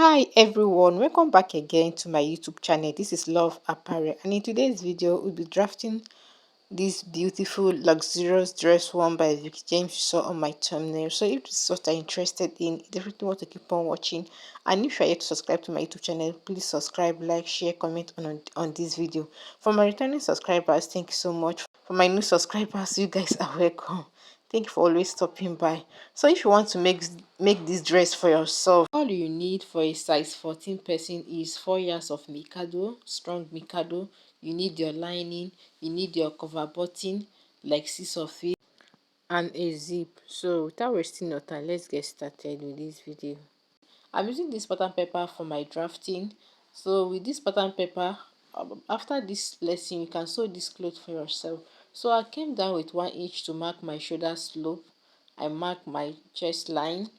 Hi everyone, welcome back again to my YouTube channel. This is Love Apparel, and in today's video we'll be drafting this beautiful luxurious dress worn by Vicky James you saw on my thumbnail. So if this is what you're interested in, you definitely want to keep on watching. And if you're yet to subscribe to my YouTube channel, please subscribe, like, share, comment on this video. For my returning subscribers, thank you so much. For my new subscribers, you guys are welcome. Thank you for always stopping by. So if you want to make this dress for yourself, all you need for a size 14 person is 4 yards of mikado, strong mikado. You need your lining, you need your cover button, like 6 of it, and a zip. So without wasting no time, let's get started with this video. I'm using this pattern paper for my drafting. So with this pattern paper, after this lesson you can sew this cloth for yourself. So I came down with 1 inch to mark my shoulder slope. I mark my chest line.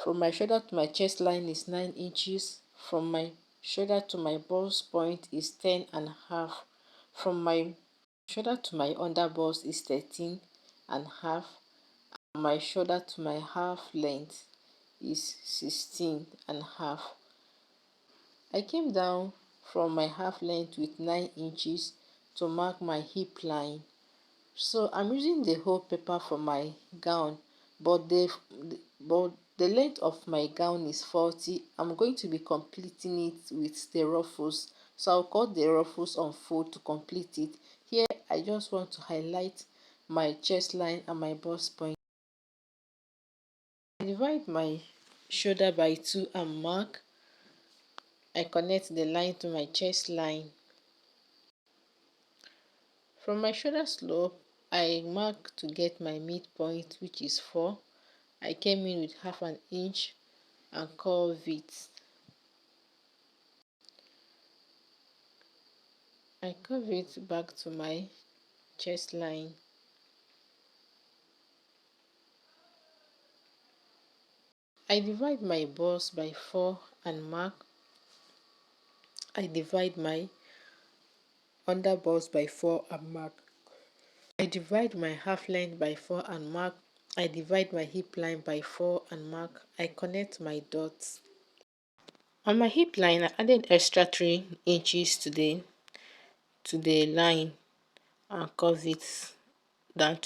From my shoulder to my chest line is 9 inches. From my shoulder to my bust point is 10.5. From my shoulder to my under bust is 13.5. My shoulder to my half length is 16.5. I came down from my half length with 9 inches to mark my hip line. So I'm using the whole paper for my gown, but the length of my gown is 40. I'm going to be completing it with the ruffles, so I'll cut the ruffles on fold to complete it. Here I just want to highlight my chest line and my bust point. I divide my shoulder by 2 and mark. I connect the line to my chest line. From my shoulder slope, I mark to get my midpoint, which is 4. I came in with half an inch and curve it. I curve it back to my chest line. I divide my bust by 4 and mark. I divide my under bust by 4 and mark. I divide my half length by 4 and mark. I divide my hip line by 4 and mark. I connect my dots. On my hip line, I added extra 3 inches to the line and curve it down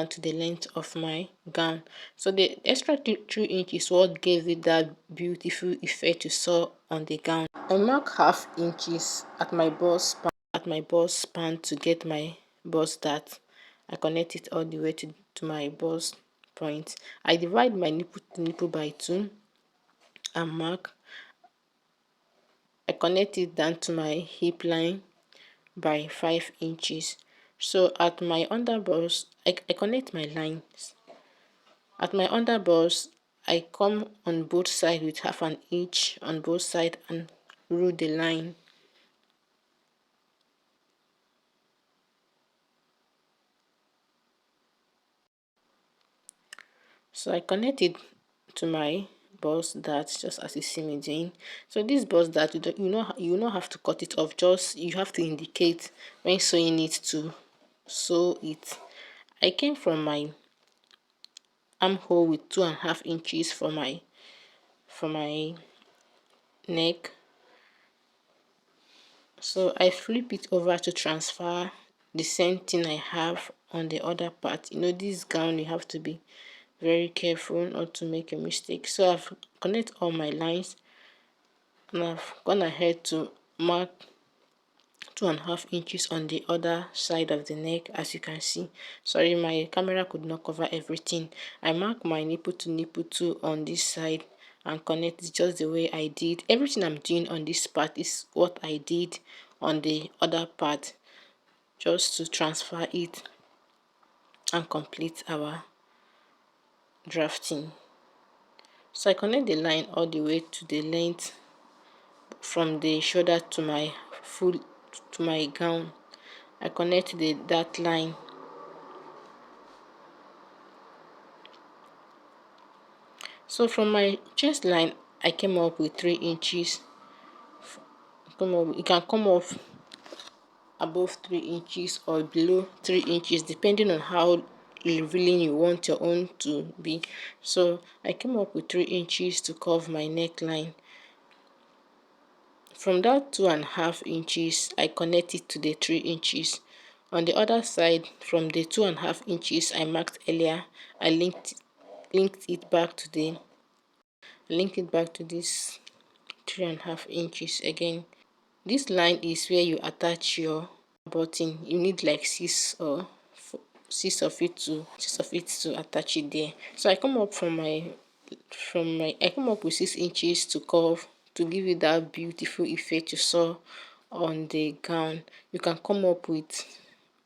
to the length of my gown. So the extra 3 inches is what gave it that beautiful effect you saw on the gown. I mark half inches at my bust span to get my bust dart. I connect it all the way to my bust point. I divide my nipple to nipple by 2 and mark. I connect it down to my hip line by 5 inches. So at my under bust, I connect my lines. At my under bust, I come on both sides with half an inch on both sides and rule the line. So I connect it to my bust dart just as you see me doing. So this bust dart, you don't have to cut it off, just you have to indicate when sewing it to sew it. I came from my armhole with 2.5 inches for my neck. So I flip it over to transfer the same thing I have on the other part. This gown, you have to be very careful not to make a mistake. So I've connected all my lines and I've gone ahead to mark 2.5 inches on the other side of the neck. As you can see, sorry, my camera could not cover everything. I mark my nipple to nipple too on this side and connect it just the way I did. Everything I'm doing on this part is what I did on the other part, just to transfer it and complete our drafting. So I connect the line all the way to the length from the shoulder to my gown. I connect that line. So from my chest line, I came up with 3 inches. You can come off above 3 inches or below 3 inches, depending on how revealing you want your own to be. So I came up with 3 inches to curve my neckline. From that 2.5 inches, I connect it to the 3 inches. On the other side, from the 2.5 inches I marked earlier, I linked it back to this 3.5 inches again. This line is where you attach your button. You need like 6 of it to attach it there. So I come up I come up with 6 inches to curve to give you that beautiful effect you saw on the gown. You can come up with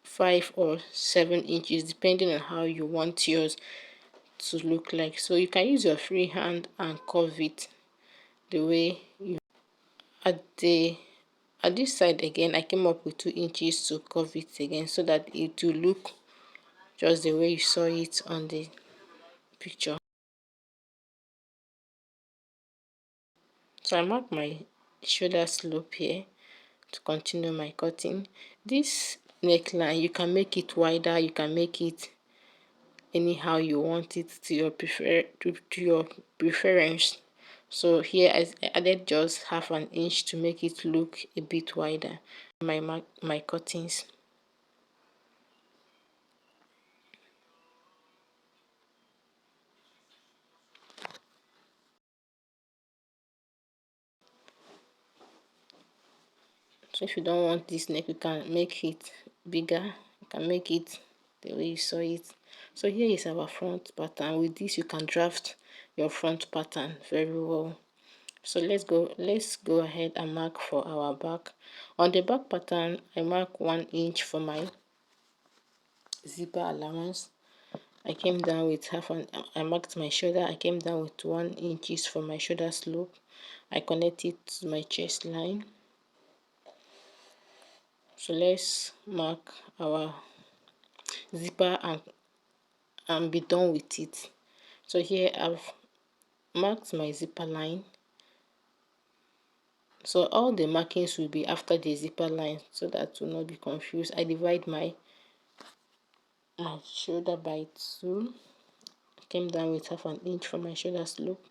5 or 7 inches depending on how you want yours to look like. So you can use your free hand and curve it the way you at this side again. I came up with 2 inches to curve it again so that it will look just the way you saw it on the picture. So I mark my shoulder slope here to continue my cutting. This neckline, you can make it wider, you can make it anyhow you want it to your preference. So here I added just 1/2 inch to make it look a bit wider. My cuttings. So if you don't want this neck, you can make it bigger. You can make it the way you saw it. So here is our front pattern. With this you can draft your front pattern very well. So let's go ahead and mark for our back. On the back pattern, I mark 1 inch for my zipper allowance. I came down with I marked my shoulder. I came down with 1 inches for my shoulder slope. I connected to my chest line. So let's mark our zipper and be done with it. So here I've marked my zipper line. So all the markings will be after the zipper line so that will not be confused. I divide my shoulder by 2. Came down with 1/2 inch for my shoulder slope.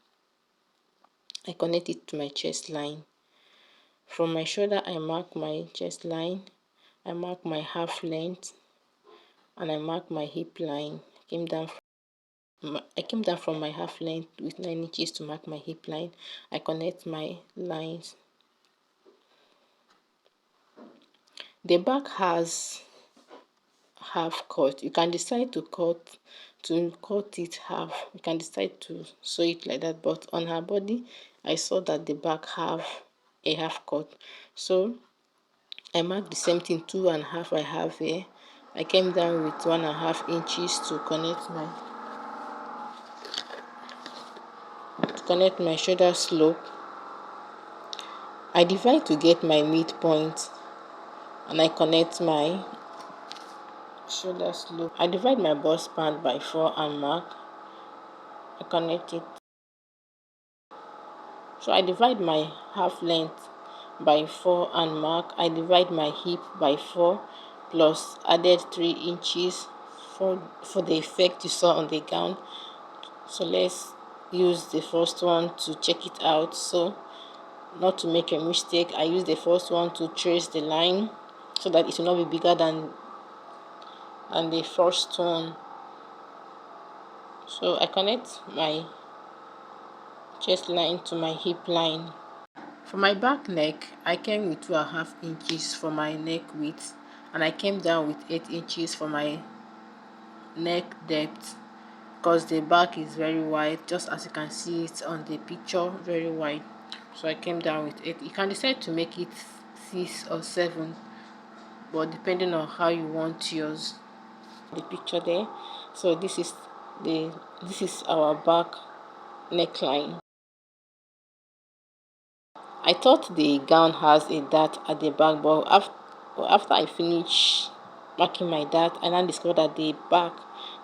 I connect it to my chest line. From my shoulder I mark my chest line, I mark my half length, and I mark my hip line. I came down from my half length with 9 inches to mark my hip line. I connect my lines. The back has half cut. You can decide to cut it half. You can decide to sew it like that, but on her body I saw that the back have a half cut, so I marked the same thing, 2.5 I have here. I came down with 1.5 inches to connect my shoulder slope. I divide to get my midpoint, and I connect my shoulder slope. I divide my bust band by 4 and mark. I connect it. So I divide my half length by 4 and mark. I divide my hip by 4 plus added 3 inches for the effect you saw on the gown. So let's use the first one to check it out. So not to make a mistake, I use the first one to trace the line so that it will not be bigger than the first one. So I connect my chest line to my hip line. For my back neck, I came with 2.5 inches for my neck width, and I came down with 8 inches for my neck depth, because the back is very wide, just as you can see it on the picture, very wide. So I came down with 8. You can decide to make it 6 or 7, but depending on how you want yours. The picture there. So this is our back neckline. I thought the gown has a dart at the back, but after I finished marking my dart, I now discovered that the back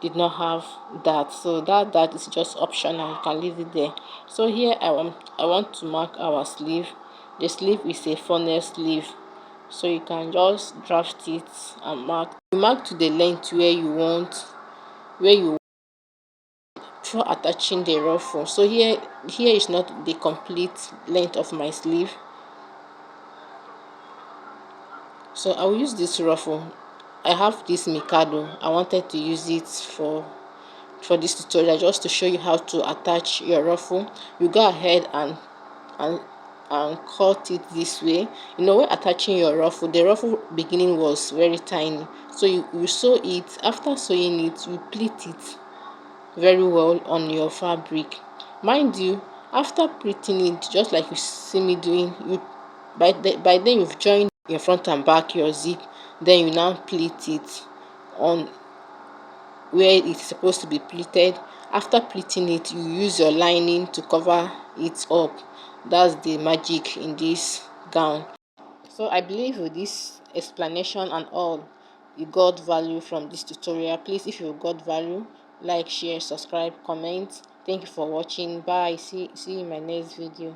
did not have dart. So that dart is just optional. You can leave it there. So here I want to mark our sleeve. The sleeve is a funnel sleeve, so you can just draft it and mark. You mark to the length where you want where you before attaching the ruffle. So here is not the complete length of my sleeve, so I will use this ruffle. I have this mikado. I wanted to use it for this tutorial, just to show you how to attach your ruffle. You go ahead and and cut it this way. You know, when attaching your ruffle, the ruffle beginning was very tiny, so you sew it. After sewing it, you pleat it very well on your fabric. Mind you, after pleating it, just like you see me doing, you by then you've joined your front and back, your zip. Then you now pleat it on where it's supposed to be pleated. After pleating it, you use your lining to cover it up. That's the magic in this gown. So I believe with this explanation and all, you got value from this tutorial. Please, if you got value, like, share, subscribe, comment. Thank you for watching. Bye. See you in my next video.